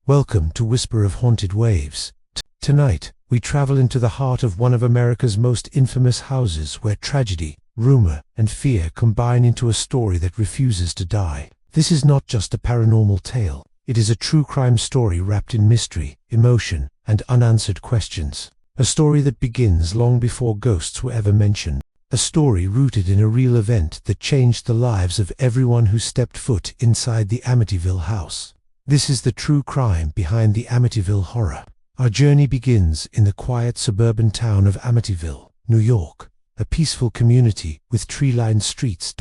Welcome to Whisper of Haunted Waves. Tonight, we travel into the heart of one of America's most infamous houses where tragedy, rumor, and fear combine into a story that refuses to die. This is not just a paranormal tale. It is a true crime story wrapped in mystery, emotion, and unanswered questions. A story that begins long before ghosts were ever mentioned. A story rooted in a real event that changed the lives of everyone who stepped foot inside the Amityville house. This is the true crime behind the Amityville Horror. Our journey begins in the quiet suburban town of Amityville, New York, a peaceful community with tree-lined streets,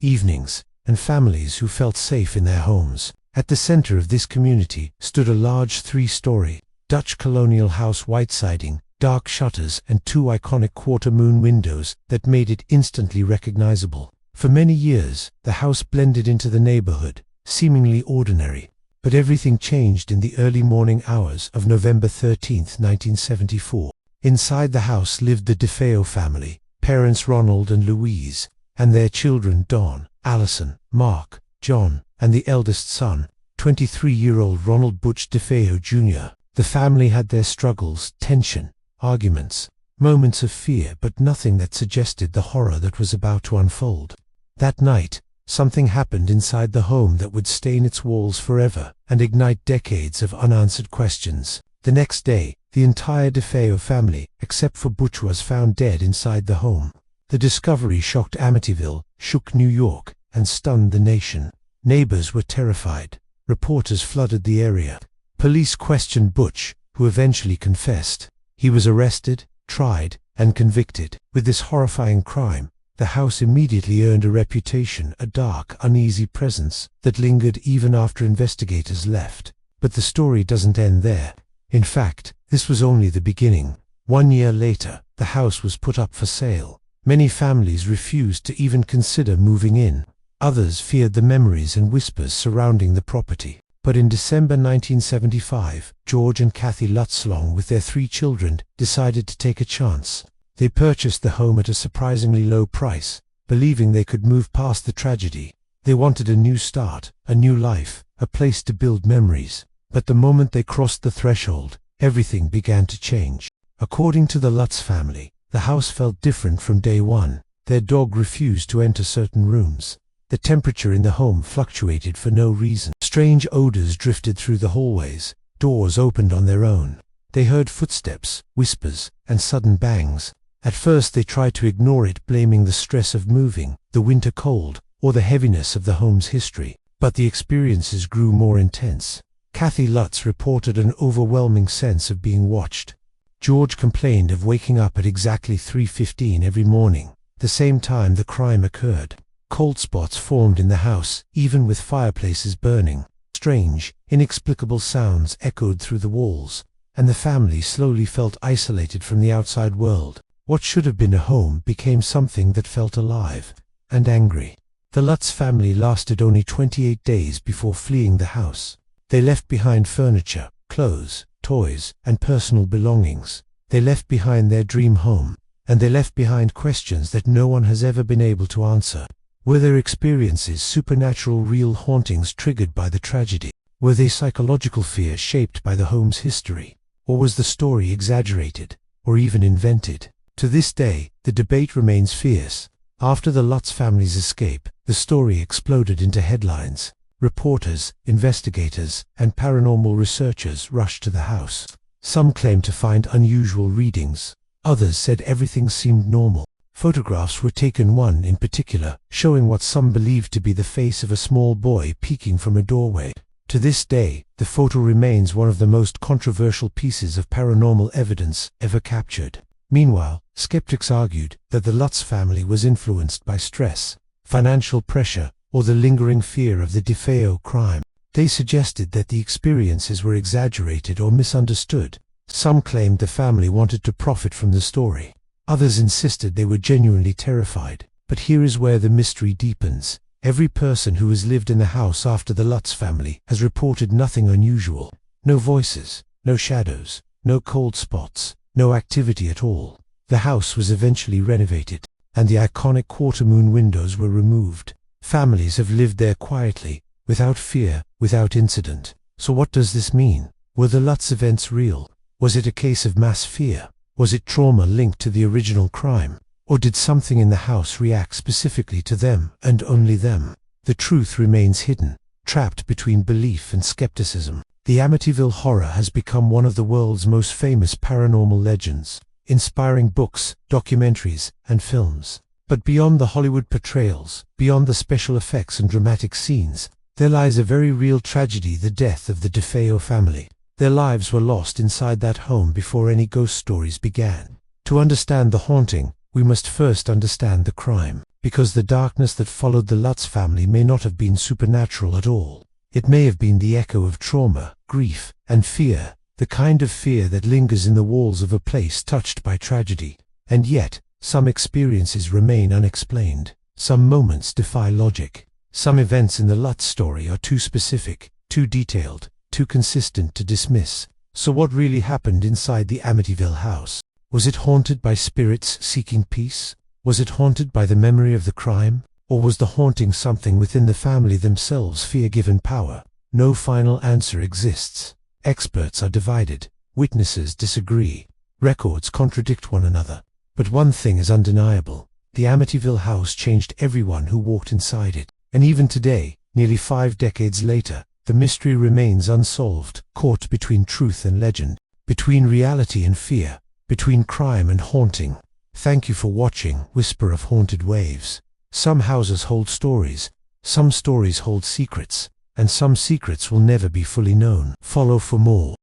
evenings, and families who felt safe in their homes. At the center of this community stood a large three-story Dutch colonial house, white siding, dark shutters, and two iconic quarter-moon windows that made it instantly recognizable. For many years, the house blended into the neighborhood, seemingly ordinary. But everything changed in the early morning hours of November 13, 1974. Inside the house lived the DeFeo family, parents Ronald and Louise, and their children Dawn, Allison, Mark, John, and the eldest son, 23-year-old Ronald Butch DeFeo Jr. The family had their struggles, tension, arguments, moments of fear, but nothing that suggested the horror that was about to unfold. That night, something happened inside the home that would stain its walls forever and ignite decades of unanswered questions. The next day, the entire DeFeo family, except for Butch, was found dead inside the home. The discovery shocked Amityville, shook New York, and stunned the nation. Neighbors were terrified. Reporters flooded the area. Police questioned Butch, who eventually confessed. He was arrested, tried, and convicted. With this horrifying crime, the house immediately earned a reputation, a dark, uneasy presence that lingered even after investigators left. But the story doesn't end there. In fact, this was only the beginning. 1 year later, the house was put up for sale. Many families refused to even consider moving in. Others feared the memories and whispers surrounding the property. But in December 1975, George and Kathy Lutz, along with their 3 children, decided to take a chance. They purchased the home at a surprisingly low price, believing they could move past the tragedy. They wanted a new start, a new life, a place to build memories. But the moment they crossed the threshold, everything began to change. According to the Lutz family, the house felt different from day one. Their dog refused to enter certain rooms. The temperature in the home fluctuated for no reason. Strange odors drifted through the hallways. Doors opened on their own. They heard footsteps, whispers, and sudden bangs. At first they tried to ignore it, blaming the stress of moving, the winter cold, or the heaviness of the home's history. But the experiences grew more intense. Kathy Lutz reported an overwhelming sense of being watched. George complained of waking up at exactly 3:15 every morning, the same time the crime occurred. Cold spots formed in the house, even with fireplaces burning. Strange, inexplicable sounds echoed through the walls, and the family slowly felt isolated from the outside world. What should have been a home became something that felt alive and angry. The Lutz family lasted only 28 days before fleeing the house. They left behind furniture, clothes, toys, and personal belongings. They left behind their dream home, and they left behind questions that no one has ever been able to answer. Were their experiences supernatural, real hauntings triggered by the tragedy? Were they psychological fears shaped by the home's history? Or was the story exaggerated, or even invented? To this day, the debate remains fierce. After the Lutz family's escape, the story exploded into headlines. Reporters, investigators, and paranormal researchers rushed to the house. Some claimed to find unusual readings. Others said everything seemed normal. Photographs were taken, one in particular, showing what some believed to be the face of a small boy peeking from a doorway. To this day, the photo remains one of the most controversial pieces of paranormal evidence ever captured. Meanwhile, skeptics argued that the Lutz family was influenced by stress, financial pressure, or the lingering fear of the DeFeo crime. They suggested that the experiences were exaggerated or misunderstood. Some claimed the family wanted to profit from the story. Others insisted they were genuinely terrified. But here is where the mystery deepens. Every person who has lived in the house after the Lutz family has reported nothing unusual. No voices, no shadows, no cold spots, no activity at all. The house was eventually renovated, and the iconic quarter-moon windows were removed. Families have lived there quietly, without fear, without incident. So what does this mean? Were the Lutz events real? Was it a case of mass fear? Was it trauma linked to the original crime? Or did something in the house react specifically to them, and only them? The truth remains hidden, trapped between belief and skepticism. The Amityville Horror has become one of the world's most famous paranormal legends, inspiring books, documentaries, and films. But beyond the Hollywood portrayals, beyond the special effects and dramatic scenes, there lies a very real tragedy: the death of the DeFeo family. Their lives were lost inside that home before any ghost stories began. To understand the haunting, we must first understand the crime, because the darkness that followed the Lutz family may not have been supernatural at all. It may have been the echo of trauma, grief, and fear, the kind of fear that lingers in the walls of a place touched by tragedy. And yet, some experiences remain unexplained. Some moments defy logic. Some events in the Lutz story are too specific, too detailed, too consistent to dismiss. So what really happened inside the Amityville house? Was it haunted by spirits seeking peace? Was it haunted by the memory of the crime? Or was the haunting something within the family themselves, fear-given power? No final answer exists. Experts are divided. Witnesses disagree. Records contradict one another. But one thing is undeniable: the Amityville house changed everyone who walked inside it. And even today, nearly 5 decades later, the mystery remains unsolved, caught between truth and legend, between reality and fear, between crime and haunting. Thank you for watching Whisper of Haunted Waves. Some houses hold stories, some stories hold secrets, and some secrets will never be fully known. Follow for more.